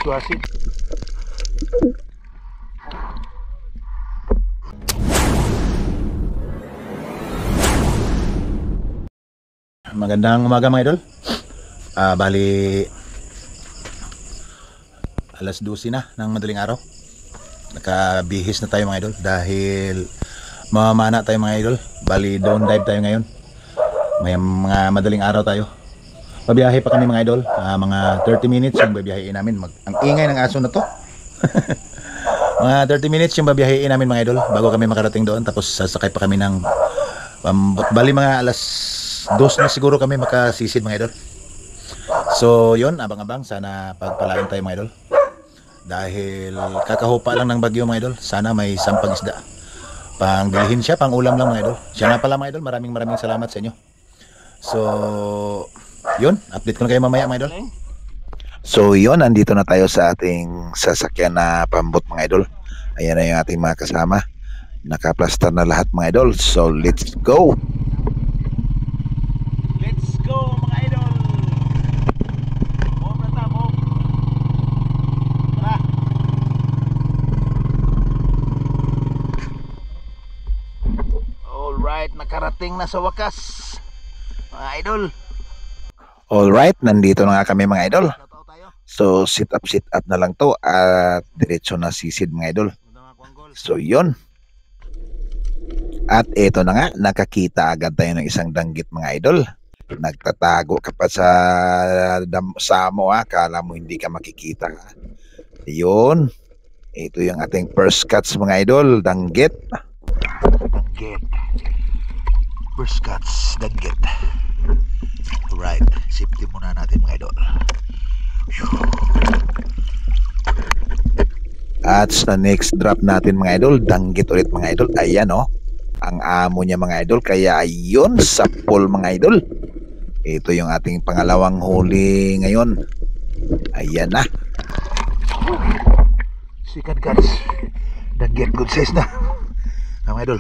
Suasin. Magandang umaga mga idol. Bali alas 12 na ng madaling araw. Nakabihis na tayo mga idol dahil mamamana tayo mga idol. Bali down dive tayo ngayon. May mga madaling araw tayo. Pabiyahe pa kami mga idol. Mga 30 minutes yung babiyahein namin. Ang ingay ng aso na to. Mga 30 minutes yung babiyahein namin mga idol bago kami makarating doon. Tapos sasakay pa kami ng bali mga alas 2 na siguro kami makasisid mga idol. So yun, abang-abang. Sana pagpalain tayo mga idol. Dahil kakahupa lang ng bagyo mga idol. Sana may sampag isda. Pang bilhin siya, pang ulam lang mga idol. Siya nga pala mga idol, maraming salamat sa inyo. So yun, update ko na kayo mamaya mga idol. So yun, nandito na tayo sa ating sasakyan na pambot mga idol. Ayan na yung ating mga kasama. Nakaplastar na lahat mga idol. So let's go. Let's go mga idol. Move na ta, move. Tara. Alright, nakarating na sa wakas mga idol. Alright, nandito na nga kami mga idol. So sit up na lang to at diretso na sisid mga idol. So yun. At eto na nga, nakakita agad tayo ng isang danggit mga idol. Nagtatago ka pa sa samo ha, kala mo hindi ka makikita. Yun. Ito yung ating first catch mga idol, danggit. Danggit. First catch, danggit. Right, safety muna natin mga idol. At sa next drop natin mga idol, danggit ulit mga idol. Ayan oh, ang amo niya mga idol. Kaya ayun, sa pool mga idol. Ito yung ating pangalawang huli ngayon. Ayan na. Second catch, danggit, good size na mga idol.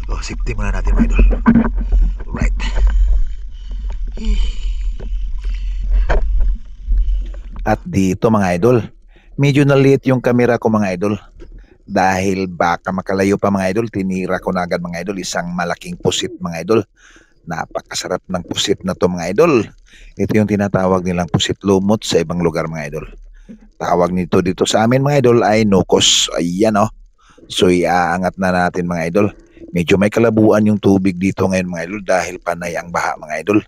Oh, safety muna natin mga idol. Right. At dito mga idol, medyo naliit yung camera ko mga idol. Dahil baka makalayo pa mga idol, tinira ko na agad mga idol isang malaking pusit mga idol. Napakasarap ng pusit na to mga idol. Ito yung tinatawag nilang pusit lumot sa ibang lugar mga idol. Tawag nito dito sa amin mga idol ay nukos. Ayan oh. So iaangat na natin mga idol. Medyo may kalabuan yung tubig dito ngayon mga idol dahil panay ang baha mga idol.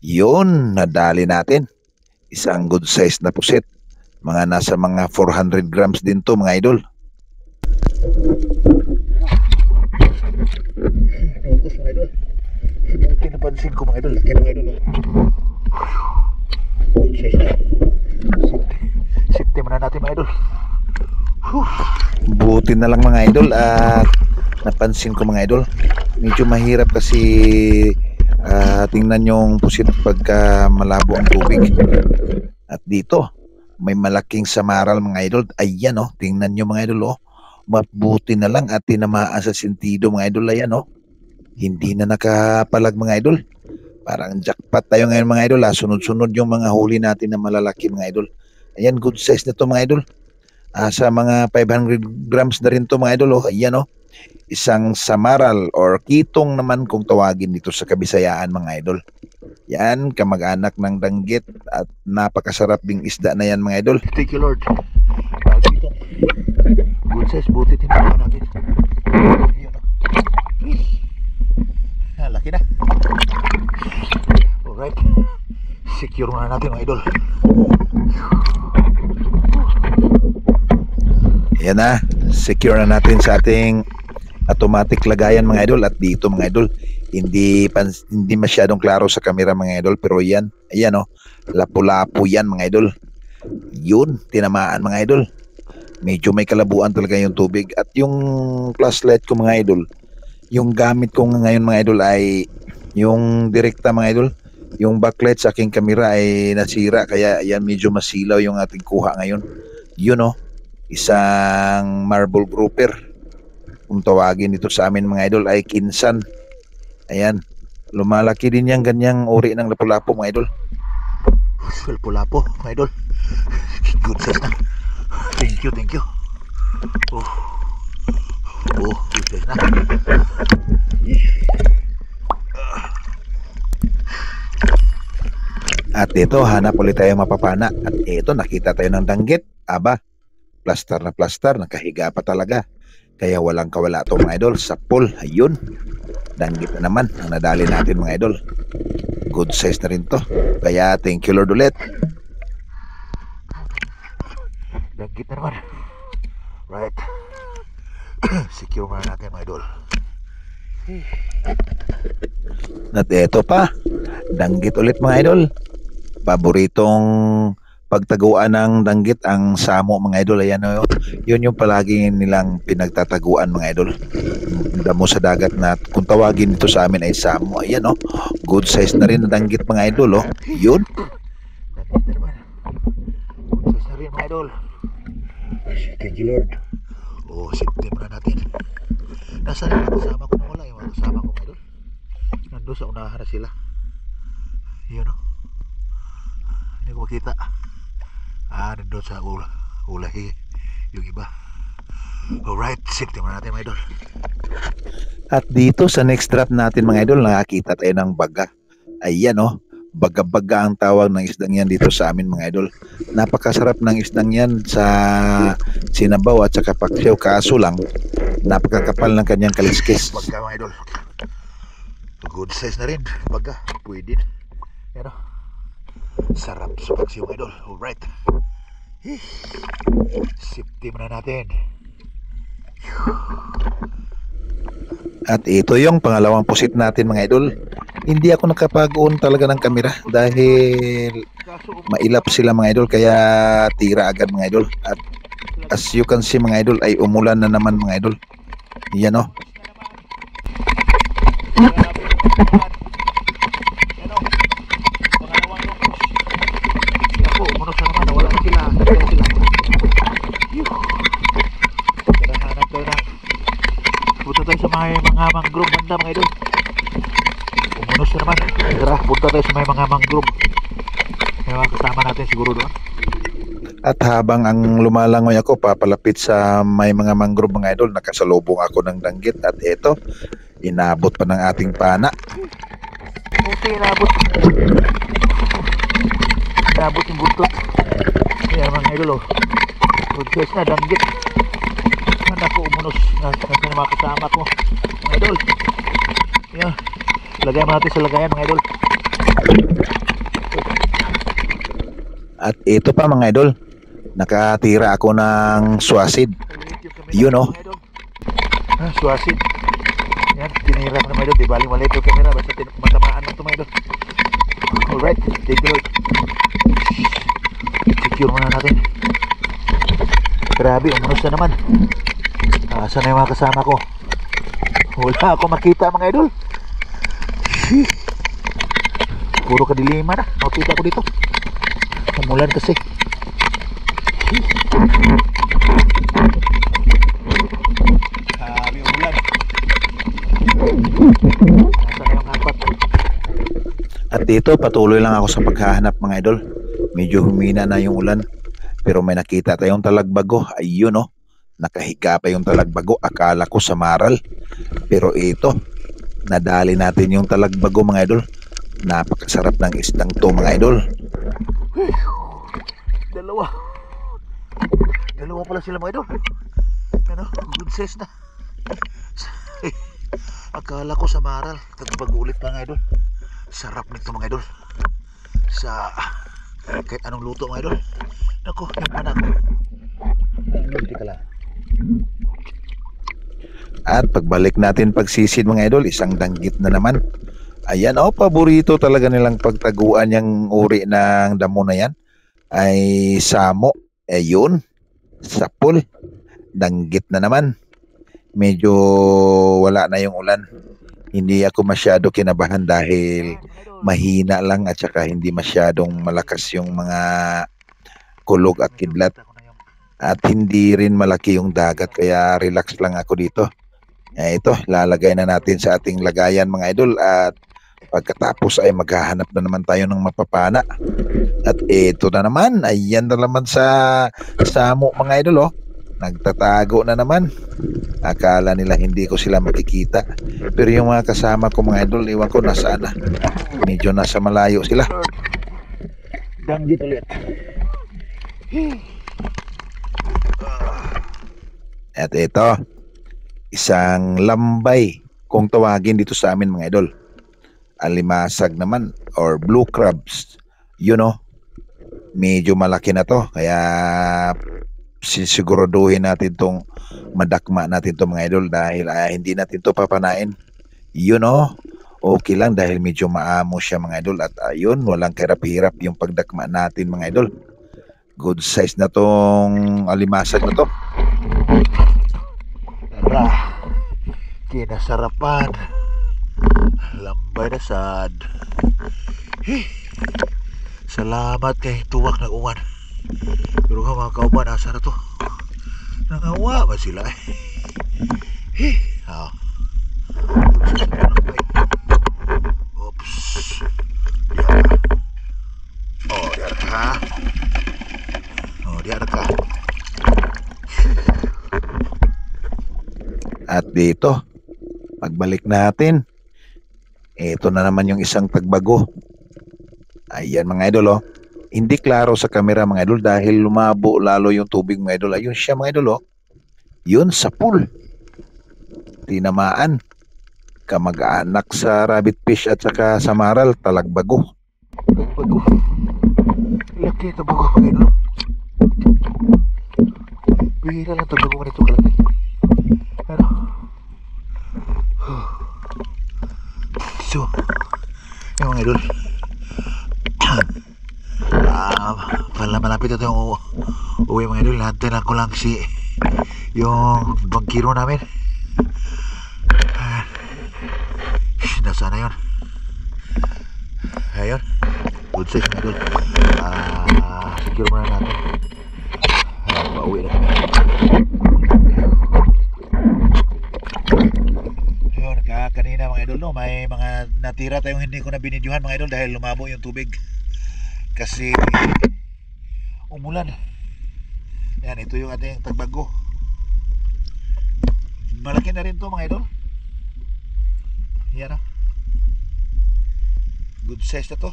Yun, nadali natin. Isang good size na pusit. Mga nasa mga 400 grams din to mga idol. Focus mga idol. Buti napansin ko mga idol. Laki ng idol. Good size na. Safety muna natin mga idol. Buti na lang mga idol at napansin ko mga idol, medyo mahirap kasi tingnan yung pusit pagka malabo ang tubig. At dito may malaking samaral mga idol. Ayan oh, tingnan nyo mga idol oh. Mabuti na lang at tinamaan sa sentido mga idol. Ayan oh, hindi na nakapalag mga idol. Parang jackpot tayo ngayon mga idol. Sunod-sunod yung mga huli natin na malalaki mga idol. Ayan, good size na to mga idol. Sa mga 500 grams na rin to mga idol oh. Ayan oh, isang samaral or kitong naman kung tawagin dito sa Kabisayaan mga idol. Yan, kamag-anak ng danggit at napakasarap ding isda na yan mga idol. Thank you Lord. Good size, buti tinawa natin. Laki na. Alright, secure muna natin mga idol. Yan na, secure na natin sa ating automatic lagayan mga idol. At dito mga idol, hindi masyadong klaro sa camera mga idol, pero yan, ayan oh, lapu-lapu yan mga idol. Yun, tinamaan mga idol. Medyo may kalabuan talaga yung tubig. At yung flashlight ko mga idol, yung gamit ko ngayon mga idol ay yung direkta mga idol. Yung backlight sa aking camera ay nasira, kaya ayan, medyo masilaw yung ating kuha ngayon. Yun oh, isang marble grouper. Kung tawagin dito sa amin mga idol ay kinsan. Ayan, lumalaki din yan ganyang uri ng lapu-lapu mga idol. Well, pula po, mga idol. Good size na. Thank you, thank you. Oh, good size na. At ito, hanap ulit tayo mapapana. At ito, nakita tayo ng danggit. Aba, plaster na plaster, nakahiga pa talaga. Kaya walang kawala ito mga idol. Sa pool, ayun. Danggit na naman ang nadali natin mga idol. Good size na rin to. Kaya thank you Lord ulit. Danggit na naman. Right. Secure muna natin mga idol. At ito pa, danggit ulit mga idol. Paboritong pagtaguan ng danggit ang samo mga idol. Ayan o, yun yung palagi nilang pinagtataguan mga idol. Damo sa dagat na kung tawagin dito sa amin ay samo. Ayan o, good size na rin na danggit mga idol o. Yun. Danggit na naman. Good size na rin mga idol. Thank you Lord. Oh, safety muna natin. Nasaan yung mga kasama ko na wala? Yung mga kasama ko mga idol. Nandun sa unahan na sila. Yun o. Hindi ko makita. Nandun sa ulahi yung iba. Alright, safety muna natin mga idol. At dito sa next drop natin mga idol, nakakita tayo ng baga. Ayan o, baga-baga ang tawag ng isdang yan dito sa amin mga idol. Napakasarap ng isdang yan sa sinabaw at saka paksiw. Kaso lang, napakakapal ng kanyang kaliskis. Baga mga idol. Good size na rin. Baga, pwede. Yan o. Sarap sa paksiw mga idol. Alright. Safety muna natin. At ito yung pangalawang pusit natin mga idol. Hindi ako nakapag-on talaga ng kamera dahil mailap sila mga idol, kaya tira agad mga idol. At as you can see mga idol ay umulan na naman mga idol. Yan o. Punta tayo sa mga mangrove banda mga idol. Umunos na naman. Tara, punta tayo sa mga mangrove. May mga kasama natin siguro doon. At habang ang lumalangoy ako papalapit sa may mga mangrove mga idol, nakasalubong ako ng danggit. At eto, inabot pa ng ating pana. Okay, inabot. Inabot yung buntot. Ayan mga idol oh. Good size na danggit. Ako umunos na mga kasama ko mga idol. Yan, lagay mo natin sa lagayan mga idol. At ito pa mga idol, nakatira ako ng swasid. Yun o. Swasid. Yan, tinira ko na mga idol. Di baling maliit yung camera, basta matamaan lang ito mga idol. Alright, take it. Secure muna natin. Grabe, umunos na naman. Saan na yung mga kasama ko? Wala ako makita mga idol. Puro kadiliman na. Makita ko dito. Umulan kasi. Sabi umulan. Saan na yung apat? At dito patuloy lang ako sa paghahanap mga idol. Medyo humina na yung ulan. Pero may nakita tayong talagbago. Ayun o. Nakahiga pa yung talagbago. Akala ko sa maral. Pero ito, nadali natin yung talagbago mga idol. Napakasarap ng isdang to mga idol. Dalawa pala sila mga idol. Ano? Good size na. Akala ko sa maral. Talagbago ulit mga idol. Sarap nito mga idol. Sa kahit anong luto mga idol. Naku, yung anak. Hindi ka lang. At pagbalik natin pagsisid mga idol, isang danggit na naman. Ayan o, paborito talaga nilang pagtaguan yung uri ng damo na yan ay samo. Ayun, sapul, danggit na naman. Medyo wala na yung ulan. Hindi ako masyado kinabahan dahil mahina lang at saka hindi masyadong malakas yung mga kulog at kidlat. At hindi rin malaki yung dagat, kaya relax lang ako dito. Ito, lalagay na natin sa ating lagayan mga idol at Pagkatapos ay maghahanap na naman tayo ng mapapana. At ito na naman, ayan na naman sa samo mga idol, oh. Nagtatago na naman. Akala nila hindi ko sila makikita. Pero yung mga kasama ko mga idol, iwan ko nasaan na. Medyo nasa malayo sila. Danggit ulit. At ito, isang lambay kung tawagin dito sa amin mga idol. Alimasag naman or blue crabs. You know, medyo malaki na to. Kaya sisiguraduhin natin tong madakma natin to mga idol dahil hindi natin to papanain. You know, okay lang dahil medyo maamo siya mga idol. At ayun, walang kahirap-hirap yung pagdakma natin mga idol. Good size na tong alimasag na to. Tara, kinasarapan. Lambay na sad. Salamat kay tuwak na uwan. Pero nga mga kauban, asa na to? Nangawa ba sila eh? Oops. Diyan. Oh, diyan ka. Oh, diyan ka. At dito, pagbalik natin, ito na naman yung isang tagbago. Ayan mga idol, oh. Hindi klaro sa camera mga idol dahil lumabo lalo yung tubig mga idol. Ayun siya mga idol, oh. Yun sa pool. Tinamaan. Kamag-anak sa rabbit fish at saka sa maral, talagbago. Bago. Laki ito bago mga idol. Bihira lang ito bago man ito kalaki. Ano? So, yung mga idol. Malapit ito yung uwi mga idol. Hantinan ko lang si yung bangkiro namin. Nasaan na yun? Ayun, good size mga idol. Secure muna natin. Pauwi na kami. Ayun, kanina mga idol, no, may mga natira tayong hindi ko na binidyohan mga idol dahil lumabo yung tubig kasi umulan. Yan, ito yung ating tagbago. Malaki na rin to mga idol. Yan, good size na to.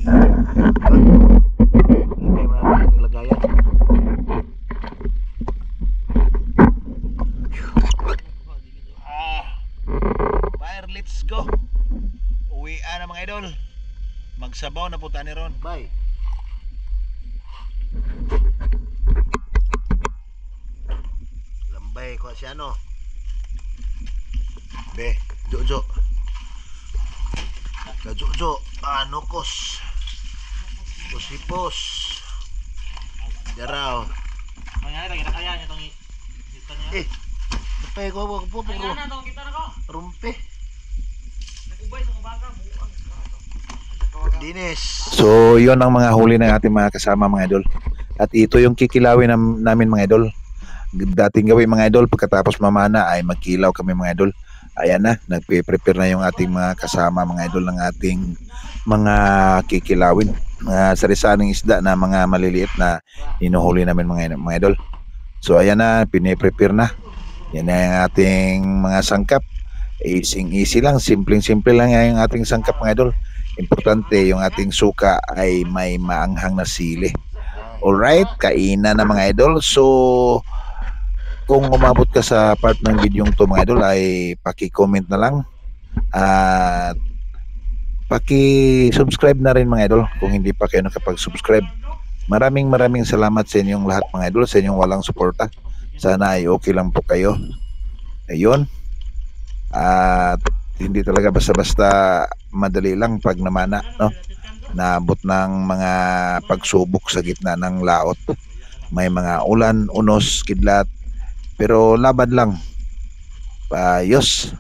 Lagay mo natin yung lagayan. Fire, let's go. Uwian na mga idol. Magsabaw na puta ni Ron. Bye. Lambay ko siya no. Be, Jojo. Jojo, ano kos? Kusipos. Daraw. Mangyari lagi na kaya niya itong kita niya. Napay ko ako po. Ay na itong kita na ko. Rumpe. Nag-ubay sa ubaga. Dinis. So, yun ang mga huli ng ating mga kasama mga idol. At ito yung kikilawin namin mga idol. Dating gawin mga idol, pagkatapos mamana ay magkilaw kami mga idol. Ayan na, nagpe-prepare na yung ating mga kasama mga idol ng ating mga kikilawin. Mga sarisaning isda na mga maliliit na hinuhuli namin mga idol. So ayan na, pine-prepare na. Yan na yung ating mga sangkap. Easy lang, simpleng-simple lang yung ating sangkap mga idol. Importante yung ating suka ay may maanghang na sili. Alright, kainan na mga idol. So kung umabot ka sa part ng video to mga idol ay paki-comment na lang at paki-subscribe na rin mga idol kung hindi pa kayo nakapag-subscribe. Maraming salamat sa inyong lahat mga idol, sa inyong walang suporta. Sana ay okay lang po kayo. Ayun. At hindi talaga basta-basta madali lang pag namana, no? Naabot ng mga pagsubok sa gitna ng laot. May mga ulan, unos, kidlat, pero laban lang. Ayos.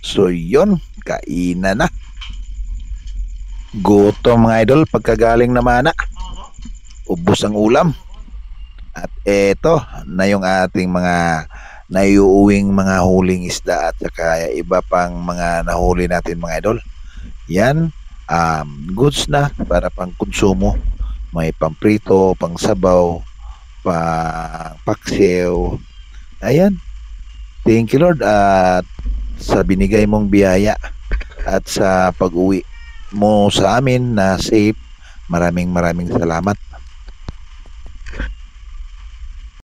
So yun, kainan na. Gutom mga idol, pagkagaling naman na. Ubos ang ulam. At eto na yung ating mga na iuuwing mga huling isda at saka iba pang mga nahuli natin mga idol. Yan, goods na para pang konsumo. May pamprito, pang sabaw, pang paksiw. Ayan, thank you Lord at sa binigay mong biyaya at sa pag-uwi mo sa amin na safe. Maraming salamat.